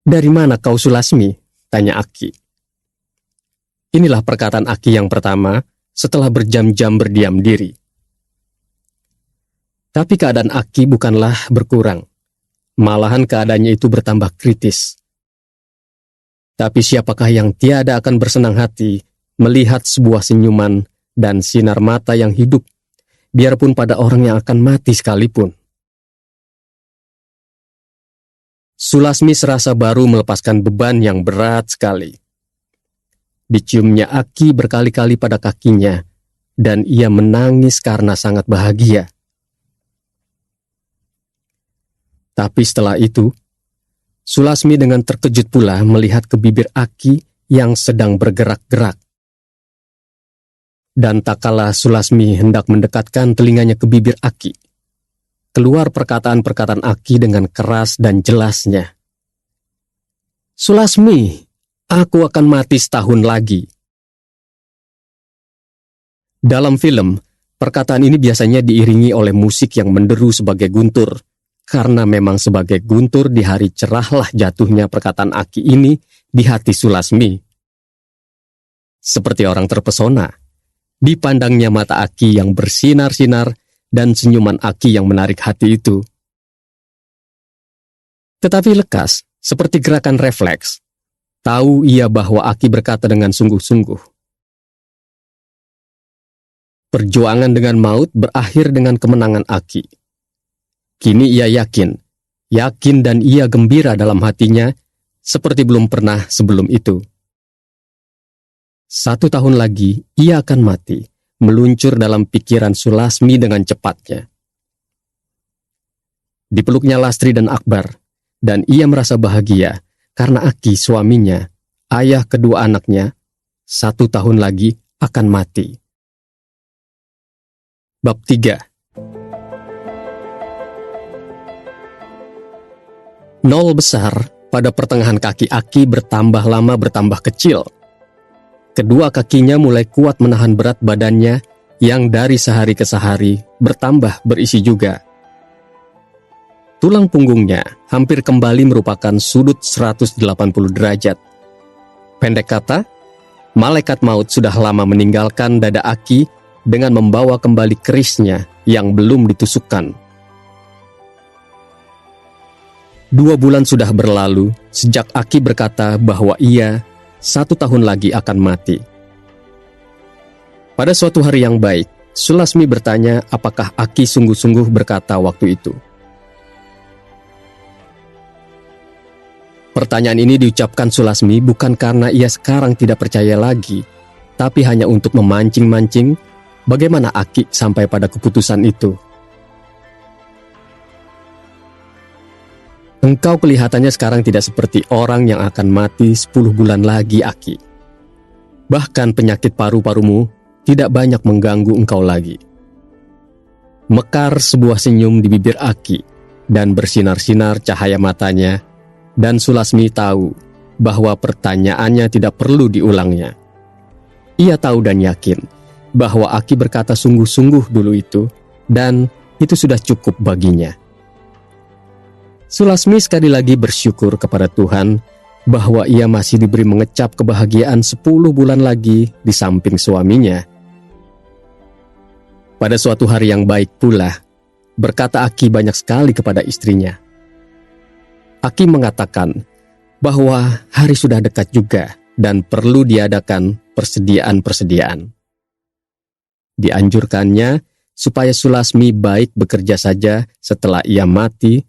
"Dari mana kau, Sulasmi?" tanya Aki. Inilah perkataan Aki yang pertama setelah berjam-jam berdiam diri. Tapi keadaan Aki bukanlah berkurang. Malahan keadaannya itu bertambah kritis. Tapi siapakah yang tiada akan bersenang hati melihat sebuah senyuman dan sinar mata yang hidup, biarpun pada orang yang akan mati sekalipun. Sulasmi serasa baru melepaskan beban yang berat sekali. Diciumnya Aki berkali-kali pada kakinya, dan ia menangis karena sangat bahagia. Tapi setelah itu, Sulasmi dengan terkejut pula melihat ke bibir Aki yang sedang bergerak-gerak. Dan tak kala Sulasmi hendak mendekatkan telinganya ke bibir Aki, keluar perkataan-perkataan Aki dengan keras dan jelasnya. "Sulasmi, aku akan mati setahun lagi." Dalam film, perkataan ini biasanya diiringi oleh musik yang menderu sebagai guntur, karena memang sebagai guntur di hari cerahlah jatuhnya perkataan Aki ini di hati Sulasmi. Seperti orang terpesona, dipandangnya mata Aki yang bersinar-sinar dan senyuman Aki yang menarik hati itu. Tetapi lekas, seperti gerakan refleks, tahu ia bahwa Aki berkata dengan sungguh-sungguh. Perjuangan dengan maut berakhir dengan kemenangan Aki. Kini ia yakin dan ia gembira dalam hatinya, seperti belum pernah sebelum itu. 1 tahun lagi ia akan mati, meluncur dalam pikiran Sulasmi dengan cepatnya. Dipeluknya Lastri dan Akbar, dan ia merasa bahagia karena Aki suaminya, ayah kedua anaknya, 1 tahun lagi akan mati. Bab 3. Nol besar pada pertengahan kaki Aki bertambah lama bertambah kecil. Kedua kakinya mulai kuat menahan berat badannya yang dari sehari ke sehari bertambah berisi juga. Tulang punggungnya hampir kembali merupakan sudut 180 derajat. Pendek kata, malaikat maut sudah lama meninggalkan dada Aki dengan membawa kembali kerisnya yang belum ditusukkan. 2 bulan sudah berlalu sejak Aki berkata bahwa ia 1 tahun lagi akan mati. Pada suatu hari yang baik, Sulasmi bertanya apakah Aki sungguh-sungguh berkata waktu itu. Pertanyaan ini diucapkan Sulasmi bukan karena ia sekarang tidak percaya lagi, tapi hanya untuk memancing-mancing bagaimana Aki sampai pada keputusan itu. "Engkau kelihatannya sekarang tidak seperti orang yang akan mati 10 bulan lagi, Aki. Bahkan penyakit paru-parumu tidak banyak mengganggu engkau lagi." Mekar sebuah senyum di bibir Aki dan bersinar-sinar cahaya matanya, dan Sulasmi tahu bahwa pertanyaannya tidak perlu diulangnya. Ia tahu dan yakin bahwa Aki berkata sungguh-sungguh dulu itu, dan itu sudah cukup baginya. Sulasmi sekali lagi bersyukur kepada Tuhan bahwa ia masih diberi mengecap kebahagiaan 10 bulan lagi di samping suaminya. Pada suatu hari yang baik pula, berkata Aki banyak sekali kepada istrinya. Aki mengatakan bahwa hari sudah dekat juga dan perlu diadakan persediaan-persediaan. Dianjurkannya supaya Sulasmi baik bekerja saja setelah ia mati,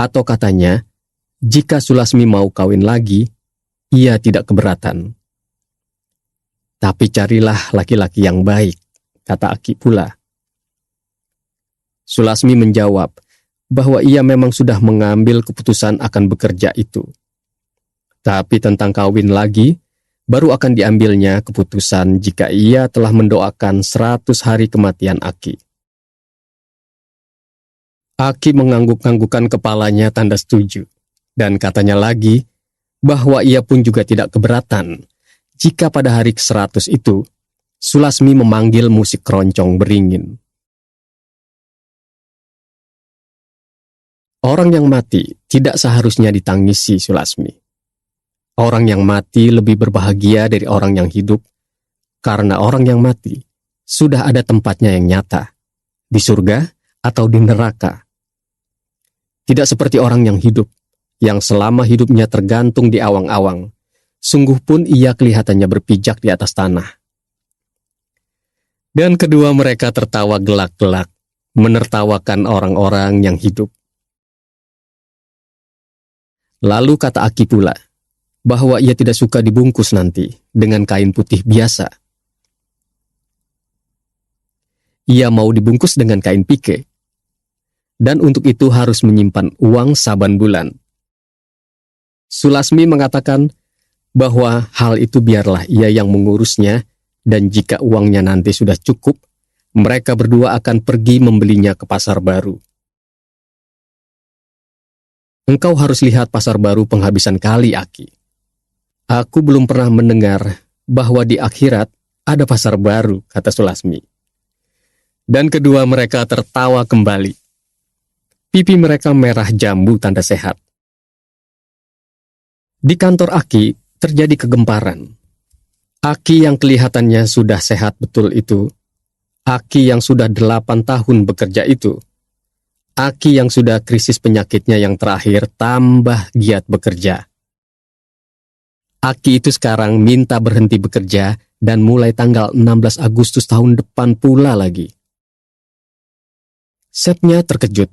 atau katanya, jika Sulasmi mau kawin lagi, ia tidak keberatan. "Tapi carilah laki-laki yang baik," kata Aki pula. Sulasmi menjawab bahwa ia memang sudah mengambil keputusan akan bekerja itu. Tapi tentang kawin lagi, baru akan diambilnya keputusan jika ia telah mendoakan 100 hari kematian Aki. Aki mengangguk-anggukkan kepalanya tanda setuju, dan katanya lagi bahwa ia pun juga tidak keberatan jika pada hari ke-100 itu Sulasmi memanggil musik keroncong beringin. Orang yang mati tidak seharusnya ditangisi, Sulasmi. Orang yang mati lebih berbahagia dari orang yang hidup, karena orang yang mati sudah ada tempatnya yang nyata, di surga atau di neraka. Tidak seperti orang yang hidup, yang selama hidupnya tergantung di awang-awang, sungguh pun ia kelihatannya berpijak di atas tanah. Dan kedua mereka tertawa gelak-gelak, menertawakan orang-orang yang hidup. Lalu kata Aki pula, bahwa ia tidak suka dibungkus nanti dengan kain putih biasa. Ia mau dibungkus dengan kain pike, dan untuk itu harus menyimpan uang saban bulan. Sulasmi mengatakan bahwa hal itu biarlah ia yang mengurusnya, dan jika uangnya nanti sudah cukup, mereka berdua akan pergi membelinya ke pasar baru. Engkau harus lihat pasar baru penghabisan kali, Aki. Aku belum pernah mendengar bahwa di akhirat ada pasar baru, kata Sulasmi. Dan kedua mereka tertawa kembali. Pipi mereka merah jambu tanda sehat. Di kantor Aki terjadi kegemparan. Aki yang kelihatannya sudah sehat betul itu, Aki yang sudah 8 tahun bekerja itu, Aki yang sudah krisis penyakitnya yang terakhir tambah giat bekerja. Aki itu sekarang minta berhenti bekerja dan mulai tanggal 16 Agustus tahun depan pula lagi. Setnya terkejut,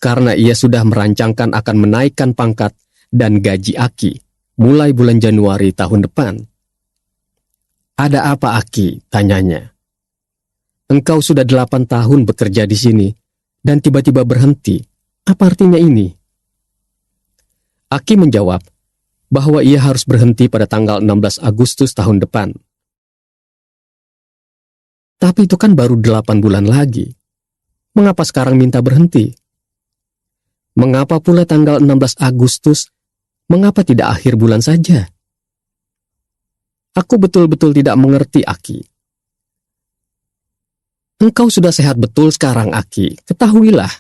karena ia sudah merancangkan akan menaikkan pangkat dan gaji Aki mulai bulan Januari tahun depan. Ada apa, Aki? Tanyanya. Engkau sudah 8 tahun bekerja di sini dan tiba-tiba berhenti. Apa artinya ini? Aki menjawab bahwa ia harus berhenti pada tanggal 16 Agustus tahun depan. Tapi itu kan baru 8 bulan lagi. Mengapa sekarang minta berhenti? Mengapa pula tanggal 16 Agustus? Mengapa tidak akhir bulan saja? Aku betul-betul tidak mengerti, Aki. Engkau sudah sehat betul sekarang, Aki. Ketahuilah,